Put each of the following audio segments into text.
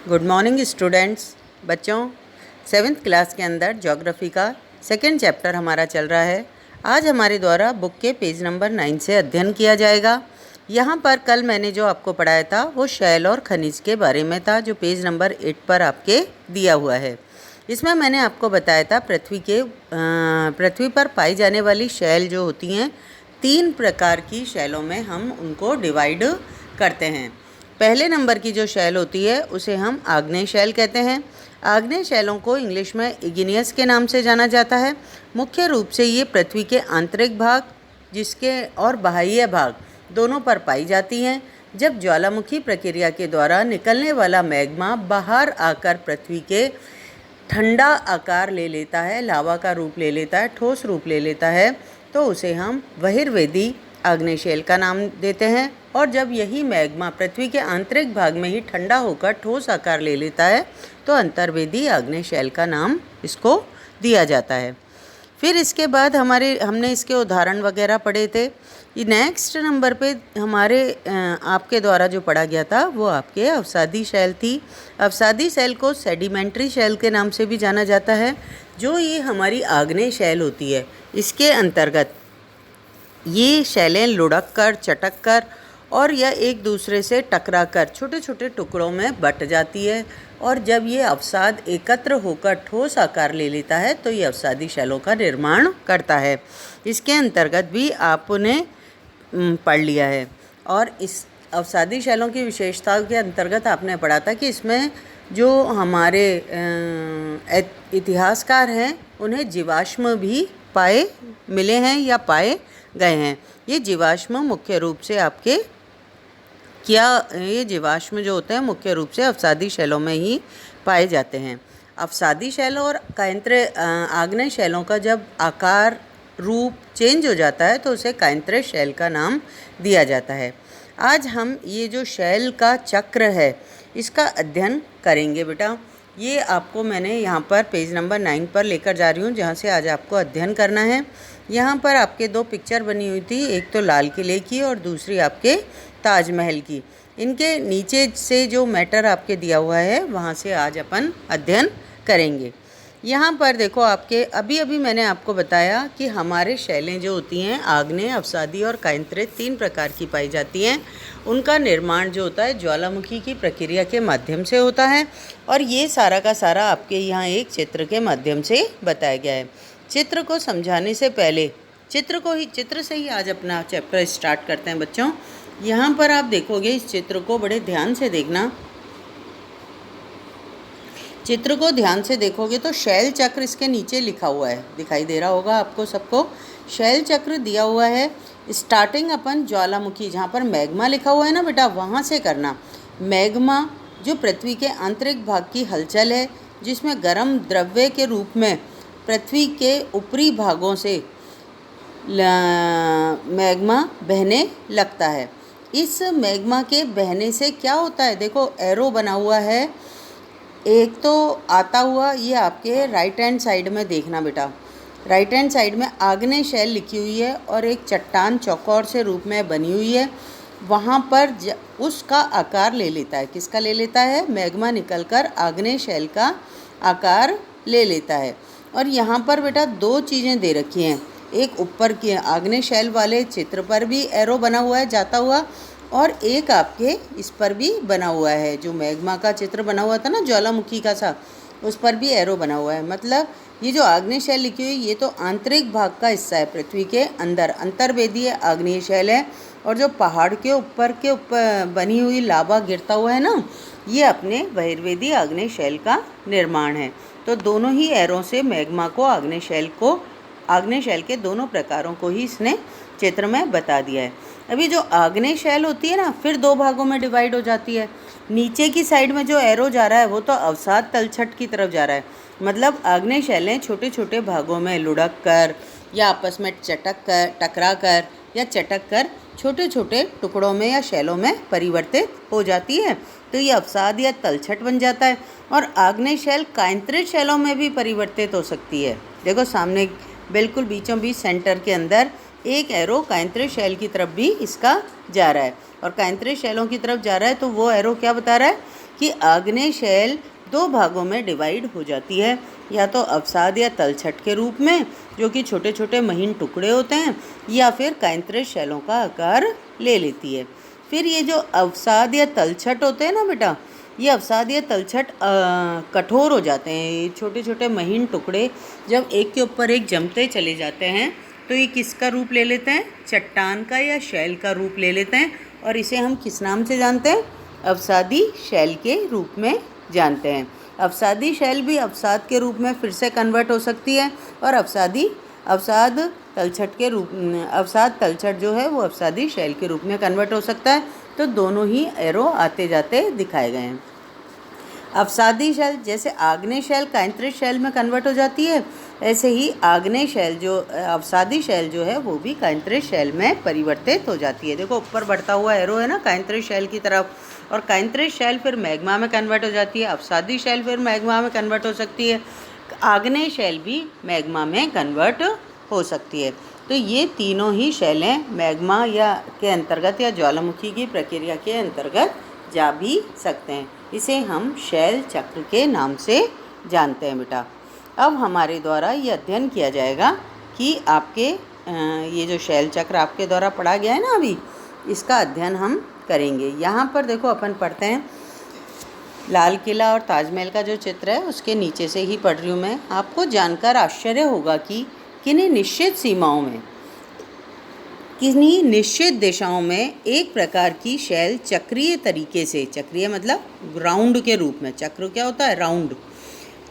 Good morning students. बच्चों, 7th class के अंदर ज्योग्राफी का सेकंड चैप्टर हमारा चल रहा है। आज हमारे द्वारा बुक के पेज नंबर 9 से अध्ययन किया जाएगा। यहाँ पर कल मैंने जो आपको पढ़ाया था वो शैल और खनिज के बारे में था, जो पेज नंबर 8 पर आपके दिया हुआ है। इसमें मैंने आपको बताया था पृथ्वी पर पाई जाने वाली शैल जो होती हैं, 3 प्रकार की शैलों में हम उनको डिवाइड करते हैं। पहले नंबर की जो शैल होती है उसे हम आग्नेय शैल कहते हैं। आग्नेय शैलों को इंग्लिश में इग्नियस के नाम से जाना जाता है। मुख्य रूप से ये पृथ्वी के आंतरिक भाग जिसके और बाह्य भाग दोनों पर पाई जाती हैं। जब ज्वालामुखी प्रक्रिया के द्वारा निकलने वाला मैग्मा बाहर आकर पृथ्वी के ठंडा आकार ले लेता है, लावा का रूप ले लेता है, ठोस रूप ले लेता है, तो उसे हम बहिर्वेदी आग्नेय शैल का नाम देते हैं। और जब यही मैग्मा पृथ्वी के आंतरिक भाग में ही ठंडा होकर ठोस आकार ले लेता है तो अंतर्वेदी आग्नेय शैल का नाम इसको दिया जाता है। फिर इसके बाद हमने इसके उदाहरण वगैरह पढ़े थे। नेक्स्ट नंबर पे हमारे आपके द्वारा जो पढ़ा गया था वो आपके अवसादी शैल थी। अवसादी शैल को सेडिमेंट्री शैल के नाम से भी जाना जाता है। जो ये हमारी आग्नेय शैल होती है, इसके अंतर्गत ये शैलें लुढ़क कर, चटक कर और यह एक दूसरे से टकरा कर छोटे छोटे टुकड़ों में बट जाती है। और जब ये अवसाद एकत्र होकर ठोस आकार ले लेता है तो ये अवसादी शैलों का निर्माण करता है। इसके अंतर्गत भी आपने पढ़ लिया है। और इस अवसादी शैलों की विशेषताओं के अंतर्गत आपने पढ़ा था कि इसमें जो हमारे इतिहासकार हैं उन्हें जीवाश्म भी मिले हैं या पाए गए हैं। ये जीवाश्म मुख्य रूप से ये जीवाश्म जो होते हैं मुख्य रूप से अवसादी शैलों में ही पाए जाते हैं। अवसादी शैल और आग्नेय शैलों का जब आकार रूप चेंज हो जाता है तो उसे कायंत्र शैल का नाम दिया जाता है। आज हम ये जो शैल का चक्र है इसका अध्ययन करेंगे बेटा। ये आपको मैंने यहाँ पर पेज नंबर 9 पर लेकर जा रही हूँ, जहाँ से आज आपको अध्ययन करना है। यहाँ पर आपके 2 पिक्चर बनी हुई थी, एक तो लाल किले की और दूसरी आपके ताजमहल की। इनके नीचे से जो मैटर आपके दिया हुआ है वहाँ से आज अपन अध्ययन करेंगे। यहाँ पर देखो, आपके अभी मैंने आपको बताया कि हमारे शैलें जो होती हैं आग्नेय, अवसादी और कायंत्रित 3 प्रकार की पाई जाती हैं। उनका निर्माण जो होता है ज्वालामुखी की प्रक्रिया के माध्यम से होता है। और ये सारा का सारा आपके यहाँ एक चित्र के माध्यम से बताया गया है। चित्र को समझाने से पहले चित्र से ही आज अपना चैप्टर स्टार्ट करते हैं बच्चों। यहाँ पर आप देखोगे, इस चित्र को बड़े ध्यान से देखना। चित्र को ध्यान से देखोगे तो शैल चक्र इसके नीचे लिखा हुआ है, दिखाई दे रहा होगा आपको सबको। शैल चक्र दिया हुआ है। स्टार्टिंग अपन ज्वालामुखी, जहाँ पर मैग्मा लिखा हुआ है ना बेटा, वहाँ से करना। मैग्मा जो पृथ्वी के आंतरिक भाग की हलचल है, जिसमें गर्म द्रव्य के रूप में पृथ्वी के ऊपरी भागों से मैग्मा बहने लगता है। इस मैग्मा के बहने से क्या होता है, देखो एरो बना हुआ है एक तो आता हुआ, ये आपके राइट हैंड साइड में देखना बेटा। राइट हैंड साइड में आग्नेय शैल लिखी हुई है और एक चट्टान चौकोर से रूप में बनी हुई है। वहाँ पर उसका आकार ले लेता है। किसका ले लेता है? मैग्मा निकलकर आग्नेय शैल का आकार ले लेता है। और यहाँ पर बेटा 2 चीज़ें दे रखी हैं। एक ऊपर की आग्नेय शैल वाले चित्र पर भी एरो बना हुआ है जाता हुआ, और एक आपके इस पर भी बना हुआ है, जो मैग्मा का चित्र बना हुआ था ना ज्वालामुखी का सा, उस पर भी एरो बना हुआ है। मतलब ये जो आग्नेय शैल लिखी हुई ये तो आंतरिक भाग का हिस्सा है, पृथ्वी के अंदर अंतर्वेदीय आग्नेय शैल है। और जो पहाड़ के ऊपर बनी हुई लावा गिरता हुआ है ना, ये अपने बहिर्वेदी आग्नेय शैल का निर्माण है। तो दोनों ही एरो से मैग्मा को आग्नेय शैल के दोनों प्रकारों को ही इसने चित्र में बता दिया है। अभी जो आग्नेय शैल होती है ना, फिर 2 भागों में डिवाइड हो जाती है। नीचे की साइड में जो एरो जा रहा है वो तो अवसाद तलछट की तरफ जा रहा है। मतलब आग्नेय शैलें छोटे छोटे भागों में लुढ़क कर या आपस में टकरा कर या चटक कर छोटे छोटे टुकड़ों में या शैलों में परिवर्तित हो जाती है, तो ये अवसाद या तलछट बन जाता है। और आग्नेय शैल कायंत्रित शैलों में भी परिवर्तित हो सकती है। देखो सामने बिल्कुल बीचों बीच सेंटर के अंदर एक एरो कायंत्रित शैल की तरफ भी इसका जा रहा है। और कायंत्रित शैलों की तरफ जा रहा है तो वो एरो क्या बता रहा है कि आग्नेय शैल दो भागों में डिवाइड हो जाती है, या तो अवसाद या तलछट के रूप में, जो कि छोटे छोटे महीन टुकड़े होते हैं, या फिर काइंत्रित शैलों का आकार ले लेती है। फिर ये जो अवसाद या तलछट होते हैं ना बेटा, ये अवसाद या तलछट कठोर हो जाते हैं। ये छोटे छोटे महीन टुकड़े जब एक के ऊपर एक जमते चले जाते हैं तो ये किसका रूप ले लेते हैं? चट्टान का या शैल का रूप ले लेते हैं, और इसे हम किस नाम से जानते हैं? अवसादी शैल के रूप में जानते हैं। अवसादी शैल भी अवसाद के रूप में फिर से कन्वर्ट हो सकती है, और अवसाद तलछट जो है वो अवसादी शैल के रूप में कन्वर्ट हो सकता है। तो दोनों ही एरो आते जाते दिखाए गए हैं। अवसादी शैल जैसे आग्नेय शैल काइंत्रित शैल में कन्वर्ट हो जाती है, ऐसे ही आग्नेय शैल जो अवसादी शैल जो है वो भी काइंत्रित शैल में परिवर्तित हो जाती है। देखो ऊपर बढ़ता हुआ एरो है ना काइंत्रित शैल की तरफ, और काइंत्रित शैल फिर मैग्मा में कन्वर्ट हो जाती है, अवसादी शैल फिर मैग्मा में कन्वर्ट हो सकती है, आग्नेय शैल भी मैग्मा में कन्वर्ट हो सकती है। तो ये तीनों ही शैलें मैग्मा या के अंतर्गत या ज्वालामुखी की प्रक्रिया के अंतर्गत जा भी सकते हैं। इसे हम शैल चक्र के नाम से जानते हैं बेटा। अब हमारे द्वारा ये अध्ययन किया जाएगा कि आपके ये जो शैल चक्र आपके द्वारा पढ़ा गया है ना अभी, इसका अध्ययन हम करेंगे। यहाँ पर देखो अपन पढ़ते हैं लाल किला और ताजमहल का जो चित्र है उसके नीचे से ही पढ़ रही हूँ मैं। आपको जानकर आश्चर्य होगा कि किन्हीं निश्चित सीमाओं में, किन्हीं निश्चित दिशाओं में एक प्रकार की शैल चक्रीय तरीके से, चक्रीय मतलब राउंड के रूप में, चक्र क्या होता है? राउंड,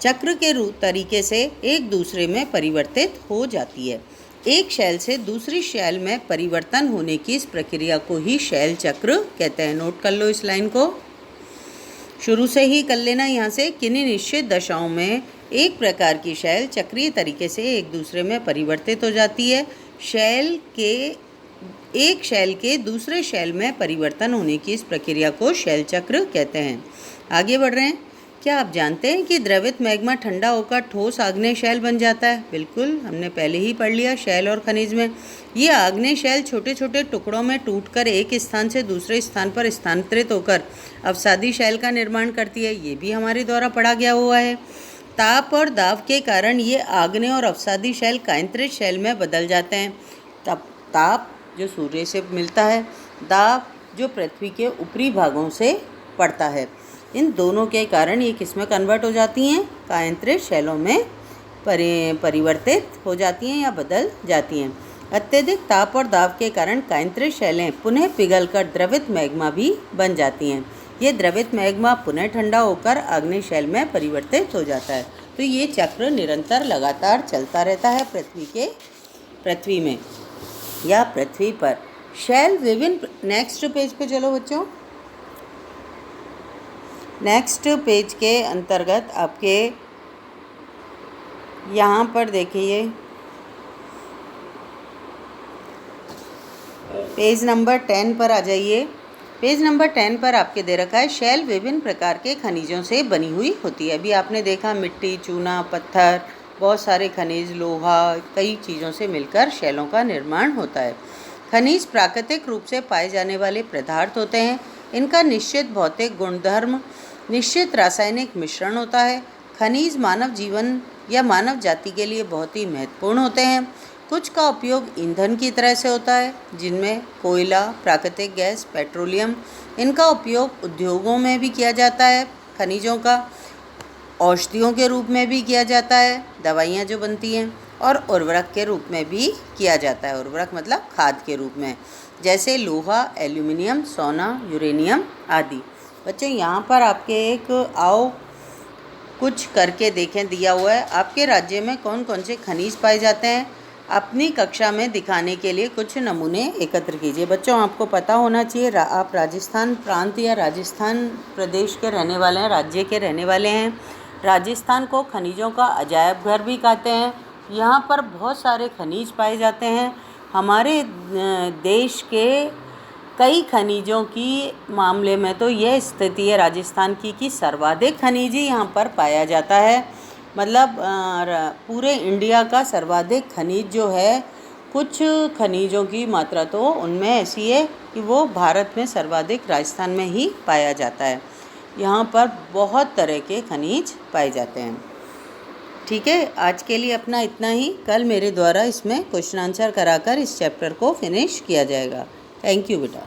चक्र के तरीके से एक दूसरे में परिवर्तित हो जाती है। एक शैल से दूसरी शैल में परिवर्तन होने की इस प्रक्रिया को ही शैल चक्र कहते हैं। नोट कर लो इस लाइन को, शुरू से ही कर लेना यहाँ से। किन्हीं निश्चित दशाओं में एक प्रकार की शैल चक्रीय तरीके से एक दूसरे में परिवर्तित हो जाती है। एक शैल के दूसरे शैल में परिवर्तन होने की इस प्रक्रिया को शैल चक्र कहते हैं। आगे बढ़ रहे हैं। क्या आप जानते हैं कि द्रवित मैग्मा ठंडा होकर ठोस आग्नेय शैल बन जाता है? बिल्कुल, हमने पहले ही पढ़ लिया शैल और खनिज में। ये आग्नेय शैल छोटे छोटे टुकड़ों में टूटकर एक स्थान से दूसरे स्थान पर स्थानांतरित होकर अवसादी शैल का निर्माण करती है। ये भी हमारे द्वारा पढ़ा गया हुआ है। ताप और दाब के कारण ये आग्नेय और अवसादी शैल काइंत्रित शैल में बदल जाते हैं। ताप जो सूर्य से मिलता है, दाब जो पृथ्वी के ऊपरी भागों से पड़ता है, इन दोनों के कारण ये किस में कन्वर्ट हो जाती हैं? काइंत्रित शैलों में परिवर्तित हो जाती हैं या बदल जाती हैं। अत्यधिक ताप और दाब के कारण काइंत्रित शैलें पुनः पिघलकर द्रवित मैग्मा भी बन जाती हैं। ये द्रवित मैग्मा पुनः ठंडा होकर आग्नेय शैल में परिवर्तित हो जाता है। तो ये चक्र निरंतर लगातार चलता रहता है पृथ्वी में या पृथ्वी पर। शैल विभिन्न, नेक्स्ट पेज पे चलो बच्चों। नेक्स्ट पेज के अंतर्गत आपके यहाँ पर देखिए पेज नंबर 10 पर आ जाइए। पेज नंबर 10 पर आपके दे रखा है शैल विभिन्न प्रकार के खनिजों से बनी हुई होती है। अभी आपने देखा मिट्टी, चूना, पत्थर, बहुत सारे खनिज, लोहा, कई चीज़ों से मिलकर शैलों का निर्माण होता है। खनिज प्राकृतिक रूप से पाए जाने वाले पदार्थ होते हैं। इनका निश्चित भौतिक गुणधर्म, निश्चित रासायनिक मिश्रण होता है। खनिज मानव जीवन या मानव जाति के लिए बहुत ही महत्वपूर्ण होते हैं। कुछ का उपयोग ईंधन की तरह से होता है, जिनमें कोयला, प्राकृतिक गैस, पेट्रोलियम। इनका उपयोग उद्योगों में भी किया जाता है। खनिजों का औषधियों के रूप में भी किया जाता है, दवाइयाँ जो बनती हैं, और उर्वरक के रूप में भी किया जाता है। उर्वरक मतलब खाद के रूप में, जैसे लोहा, एल्यूमिनियम, सोना, यूरेनियम आदि। बच्चों यहाँ पर आपके एक आओ कुछ करके देखें दिया हुआ है। आपके राज्य में कौन कौन से खनिज पाए जाते हैं, अपनी कक्षा में दिखाने के लिए कुछ नमूने एकत्र कीजिए। बच्चों आपको पता होना चाहिए, आप राजस्थान प्रांत या राजस्थान प्रदेश के रहने वाले हैं, राज्य के रहने वाले हैं। राजस्थान को खनिजों का अजायब घर भी कहते हैं। यहाँ पर बहुत सारे खनिज पाए जाते हैं। हमारे देश के कई खनिजों की मामले में तो यह स्थिति है राजस्थान की कि सर्वाधिक खनिज ही यहाँ पर पाया जाता है। मतलब पूरे इंडिया का सर्वाधिक खनिज जो है, कुछ खनिजों की मात्रा तो उनमें ऐसी है कि वो भारत में सर्वाधिक राजस्थान में ही पाया जाता है। यहाँ पर बहुत तरह के खनिज पाए जाते हैं। ठीक है, आज के लिए अपना इतना ही। कल मेरे द्वारा इसमें क्वेश्चन आंसर कराकर इस चैप्टर को फिनिश किया जाएगा। थैंक यू बेटा।